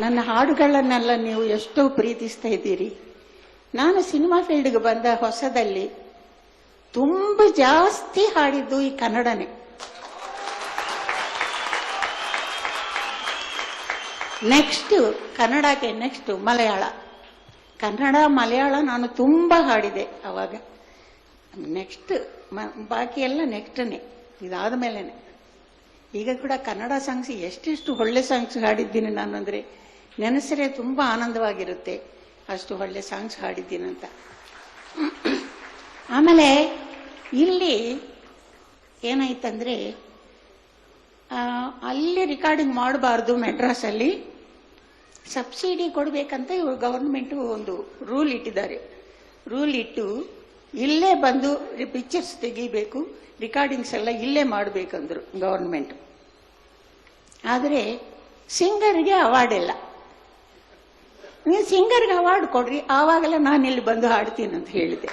ನನ್ನ ಹಾಡುಗಳನ್ನೆಲ್ಲ ನೀವು ಎಷ್ಟೋ ಪ್ರೀತಿಸ್ತಾ ಇದ್ದೀರಿ. ನಾನು ಸಿನಿಮಾ ಫೀಲ್ಡ್ಗೆ ಬಂದ ಹೊಸದಲ್ಲಿ ತುಂಬ ಜಾಸ್ತಿ ಹಾಡಿದ್ದು ಈ ಕನ್ನಡನೇ. ನೆಕ್ಸ್ಟ್ ಕನ್ನಡಕ್ಕೆ ನೆಕ್ಸ್ಟ್ ಮಲಯಾಳ. ಕನ್ನಡ ಮಲಯಾಳ ನಾನು ತುಂಬ ಹಾಡಿದೆ ಅವಾಗ. ನೆಕ್ಸ್ಟ್ ಬಾಕಿ ಎಲ್ಲ ನೆಕ್ಸ್ಟ್ನೇ, ಇದಾದ ಮೇಲೇನೆ. ಈಗ ಕೂಡ ಕನ್ನಡ ಸಾಂಗ್ಸ್ ಎಷ್ಟೆಷ್ಟು ಒಳ್ಳೆ ಸಾಂಗ್ಸ್ ಹಾಡಿದ್ದೀನಿ ನಾನು, ಅಂದರೆ ನೆನೆಸರೆ ತುಂಬ ಆನಂದವಾಗಿರುತ್ತೆ, ಅಷ್ಟು ಒಳ್ಳೆ ಸಾಂಗ್ಸ್ ಹಾಡಿದ್ದೀನಂತ. ಆಮೇಲೆ ಇಲ್ಲಿ ಏನಾಯ್ತಂದ್ರೆ, ಅಲ್ಲಿ ರೆಕಾರ್ಡಿಂಗ್ ಮಾಡಬಾರ್ದು, ಮೆಡ್ರಾಸಲ್ಲಿ ಸಬ್ಸಿಡಿ ಕೊಡಬೇಕಂತ ಇವರು ಗವರ್ಮೆಂಟು ಒಂದು ರೂಲ್ ಇಟ್ಟಿದ್ದಾರೆ. ರೂಲ್ ಇಟ್ಟು ಇಲ್ಲೇ ಬಂದು ಪಿಕ್ಚರ್ಸ್ ತೆಗಿಬೇಕು, ರೆಕಾರ್ಡಿಂಗ್ಸ್ ಎಲ್ಲ ಇಲ್ಲೇ ಮಾಡಬೇಕಂದ್ರು ಗವರ್ಮೆಂಟ್. ಆದರೆ ಸಿಂಗರ್ಗೆ ಅವಾರ್ಡ್ ಇಲ್ಲ. ನೀವು ಸಿಂಗರ್ಗೆ ಅವಾರ್ಡ್ ಕೊಡ್ರಿ, ಆವಾಗಲೇ ನಾನು ಇಲ್ಲಿ ಬಂದು ಹಾಡ್ತೀನಿ ಅಂತ ಹೇಳಿದೆ.